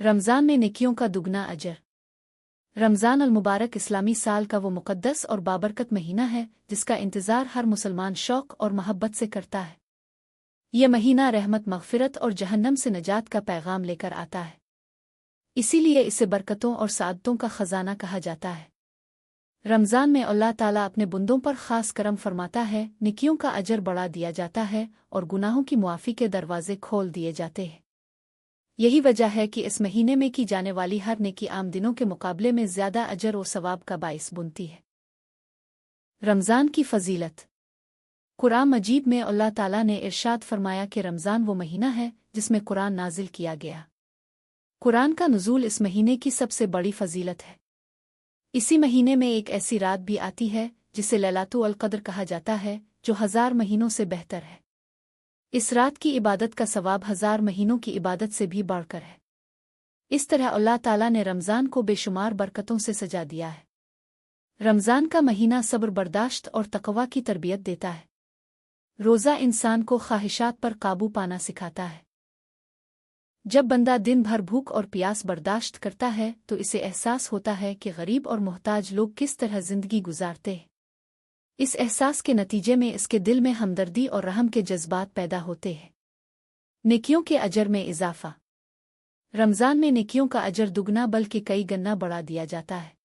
रमज़ान में नेकियों का दुगना अजर। रमज़ान अल मुबारक इस्लामी साल का वो मुक़द्दस और बाबरकत महीना है जिसका इंतज़ार हर मुसलमान शौक़ और मोहब्बत से करता है। यह महीना रहमत, मग़फ़िरत और जहन्नम से निजात का पैगाम लेकर आता है। इसीलिए इसे बरकतों और सआदतों का ख़ज़ाना कहा जाता है। रमज़ान में अल्लाह ताला अपने बंदों पर ख़ास करम फरमाता है, नेकियों का अजर बढ़ा दिया जाता है और गुनाहों की मुआफ़ी के दरवाज़े खोल दिए जाते हैं। यही वजह है कि इस महीने में की जाने वाली हर नेकी आम दिनों के मुकाबले में ज़्यादा अजर और सवाब का बाइस बनती है। रमज़ान की फ़जीलत। कुरान मजीद में अल्लाह ताला ने इरशाद फरमाया कि रमज़ान वो महीना है जिसमें कुरान नाजिल किया गया। कुरान का नुज़ूल इस महीने की सबसे बड़ी फ़जीलत है। इसी महीने में एक ऐसी रात भी आती है जिसे लैलातुल क़द्र कहा जाता है, जो 1000 महीनों से बेहतर है। इस रात की इबादत का सवाब 1000 महीनों की इबादत से भी बढ़कर है। इस तरह अल्लाह ताला ने रमज़ान को बेशुमार बरकतों से सजा दिया है। रमज़ान का महीना सब्र, बर्दाश्त और तक़वा की तरबियत देता है। रोज़ा इंसान को ख्वाहिशात पर काबू पाना सिखाता है। जब बंदा दिन भर भूख और प्यास बर्दाश्त करता है तो इसे एहसास होता है कि गरीब और मोहताज लोग किस तरह ज़िंदगी गुजारते हैं। इस एहसास के नतीजे में इसके दिल में हमदर्दी और रहम के जज्बात पैदा होते हैं। नेकियों के अजर में इजाफ़ा। रमज़ान में नेकियों का अजर दुगना बल्कि कई गना बढ़ा दिया जाता है।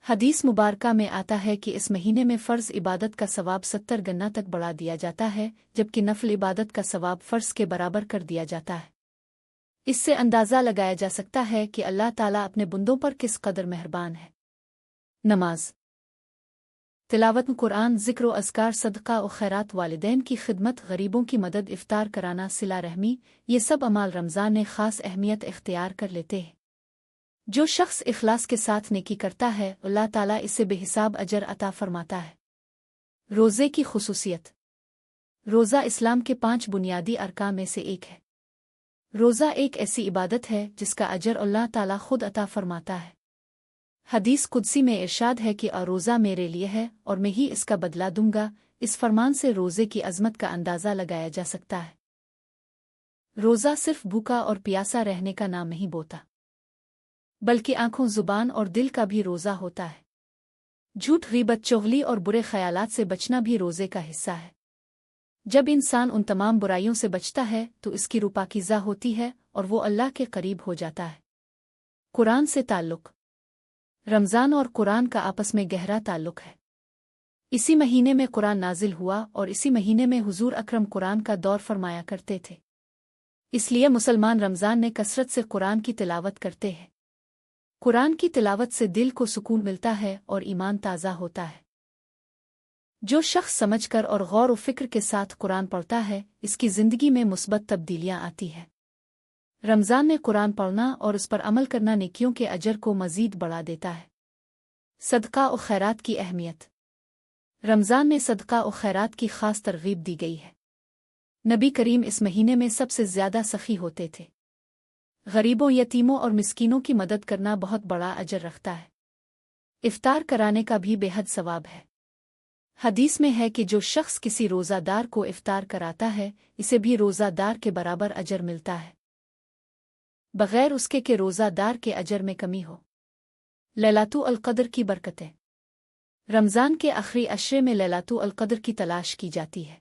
हदीस मुबारका में आता है कि इस महीने में फ़र्ज़ इबादत का सवाब 70 गना तक बढ़ा दिया जाता है, जबकि नफ़ल इबादत का सवाब फ़र्ज़ के बराबर कर दिया जाता है। इससे अंदाज़ा लगाया जा सकता है कि अल्लाह ताला अपने बंदों पर किस कदर मेहरबान है। नमाज, तिलावत कुरान, ज़िक्र व अज़कार, सदका और खैरात, वालिदैन की खिदमत, गरीबों की मदद, इफ्तार कराना, सिला रहमी, ये सब अमाल रमज़ान में ख़ास अहमियत इख्तियार कर लेते हैं। जो शख्स इखलास के साथ नेकी करता है, अल्लाह ताला इसे बेहिसाब अजर अता फरमाता है। रोज़े की खुसूसियत। रोज़ा इस्लाम के 5 बुनियादी अरकान में से एक है। रोज़ा एक ऐसी इबादत है जिसका अजर अल्लाह ताला खुद अता फरमाता है। हदीस कुदसी में इरशाद है कि रोज़ा मेरे लिए है और मैं ही इसका बदला दूंगा। इस फरमान से रोज़े की अज़मत का अंदाज़ा लगाया जा सकता है। रोज़ा सिर्फ भूखा और प्यासा रहने का नाम नहीं बोता, बल्कि आँखों, ज़ुबान और दिल का भी रोज़ा होता है। झूठ, ग़ीबत, चुगली और बुरे ख़यालात से बचना भी रोज़े का हिस्सा है। जब इंसान उन तमाम बुराइयों से बचता है तो इसकी रूह पाकीज़ा होती है और वो अल्लाह के करीब हो जाता है। कुरान से ताल्लुक़। रमज़ान और कुरान का आपस में गहरा ताल्लुक़ है। इसी महीने में कुरान नाजिल हुआ और इसी महीने में हुज़ूर अकरम कुरान का दौर फरमाया करते थे। इसलिए मुसलमान रमज़ान में कसरत से कुरान की तिलावत करते हैं। कुरान की तिलावत से दिल को सुकून मिलता है और ईमान ताज़ा होता है। जो शख्स समझकर और गौर व फ़िक्र के साथ कुरान पढ़ता है, इसकी ज़िंदगी में मुस्बत तब्दीलियाँ आती हैं। रमज़ान में कुरान पढ़ना और उस पर अमल करना नेकियों के अजर को मज़ीद बढ़ा देता है। सदका और खैरात की अहमियत। रमज़ान में सदका और खैरात की ख़ास तरग़ीब दी गई है। नबी करीम इस महीने में सबसे ज़्यादा सखी होते थे। गरीबों, यतीमों और मिस्कीनों की मदद करना बहुत बड़ा अजर रखता है। इफ्तार कराने का भी बेहद सवाब है। हदीस में है कि जो शख्स किसी रोज़ादार को इफ्तार कराता है, इसे भी रोज़ादार के बराबर अजर मिलता है, बग़ैर उसके कि रोज़ादार के अजर में कमी हो। लैलातुल क़द्र की बरकतें। रमज़ान के आखिरी अशरे में लैलातुल क़द्र की तलाश की जाती है।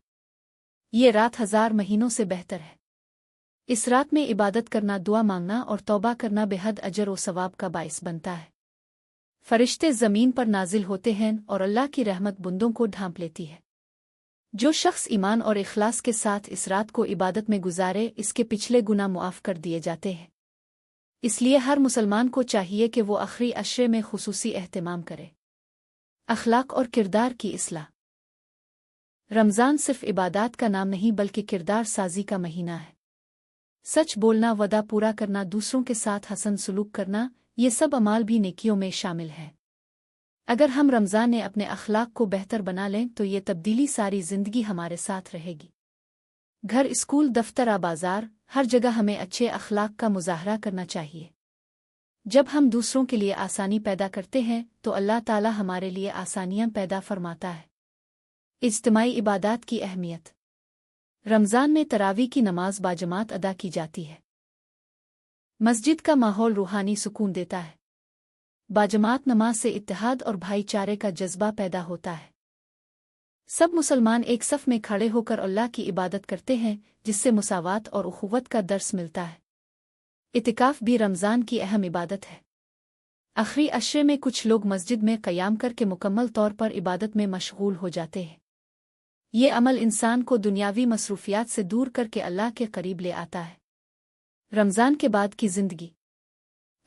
ये रात 1000 महीनों से बेहतर है। इस रात में इबादत करना, दुआ मांगना और तौबा करना बेहद अजर व सवाब का बाइस बनता है। फरिश्ते ज़मीन पर नाजिल होते हैं और अल्लाह की रहमत बंदों को ढांप लेती है। जो शख्स ईमान और इखलास के साथ इस रात को इबादत में गुजारे, इसके पिछले गुनाह मुआफ़ कर दिए जाते हैं। इसलिए हर मुसलमान को चाहिए कि वो आखिरी अशरे में खुसूसी एहतिमाम करे। अखलाक और किरदार की इस्लाह। रमज़ान सिर्फ इबादत का नाम नहीं बल्कि किरदार साजी का महीना है। सच बोलना, वदा पूरा करना, दूसरों के साथ हसन सलूक करना, ये सब अमाल भी नेकियों में शामिल हैं। अगर हम रमज़ान में अपने अखलाक को बेहतर बना लें तो ये तब्दीली सारी ज़िंदगी हमारे साथ रहेगी। घर, स्कूल, दफ्तर, बाज़ार, हर जगह हमें अच्छे अखलाक का मुज़ाहरा करना चाहिए। जब हम दूसरों के लिए आसानी पैदा करते हैं तो अल्लाह ताला हमारे लिए आसानियाँ पैदा फरमाता है। इज्तिमाई इबादत की अहमियत। रमज़ान में तरावी की नमाज बाजमात अदा की जाती है। मस्जिद का माहौल रूहानी सुकून देता है। बाजमात नमाज से इत्तेहाद और भाईचारे का जज्बा पैदा होता है। सब मुसलमान एक सफ में खड़े होकर अल्लाह की इबादत करते हैं, जिससे मुसावात और उखुवत का दर्स मिलता है। इतिकाफ भी रमज़ान की अहम इबादत है। आखिरी अशरे में कुछ लोग मस्जिद में क़याम करके मुकम्मल तौर पर इबादत में मशगूल हो जाते हैं। ये अमल इंसान को दुनियावी मसरूफियात से दूर करके अल्लाह के करीब ले आता है। रमज़ान के बाद की ज़िंदगी।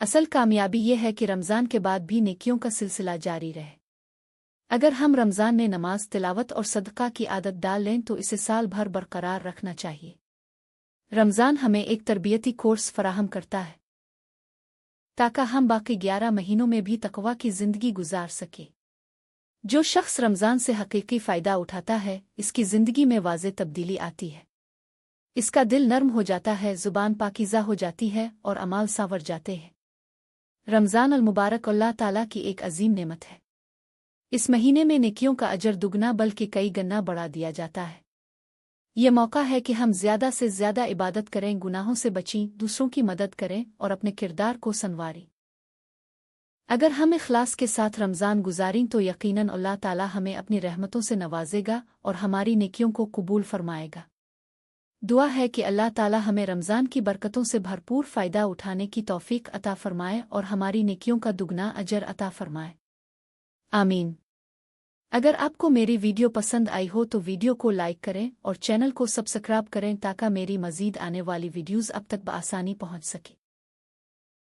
असल कामयाबी ये है कि रमज़ान के बाद भी नेकियों का सिलसिला जारी रहे। अगर हम रमज़ान में नमाज, तिलावत और सदका की आदत डाल लें तो इसे साल भर बरकरार रखना चाहिए। रमज़ान हमें एक तरबियती कोर्स फराहम करता है ताकि हम बाकी 11 महीनों में भी तकवा की ज़िंदगी गुजार सके। जो शख्स रमज़ान से हकीकी फ़ायदा उठाता है, इसकी ज़िंदगी में वाज़े तब्दीली आती है। इसका दिल नर्म हो जाता है, ज़ुबान पाकीज़ा हो जाती है और अमाल सांवर जाते हैं। रमज़ान अल मुबारक अल्लाह ताला की एक अजीम नेमत है। इस महीने में नेकियों का अजर दुगना बल्कि कई गन्ना बढ़ा दिया जाता है। ये मौका है कि हम ज़्यादा से ज़्यादा इबादत करें, गुनाहों से बचें, दूसरों की मदद करें और अपने किरदार को संवारें। अगर हम इखलास के साथ रमज़ान गुजारें तो यकीनन अल्लाह ताला हमें अपनी रहमतों से नवाजेगा और हमारी नेकियों को कबूल फरमाएगा। दुआ है कि अल्लाह ताला हमें रमज़ान की बरकतों से भरपूर फ़ायदा उठाने की तौफ़ीक अता फ़रमाए और हमारी नेकियों का दुगना अजर अता फ़रमाए। आमीन। अगर आपको मेरी वीडियो पसंद आई हो तो वीडियो को लाइक करें और चैनल को सब्सक्राइब करें ताकि मेरी मज़ीद आने वाली वीडियोज़ अब तक बआसानी पहुँच सके।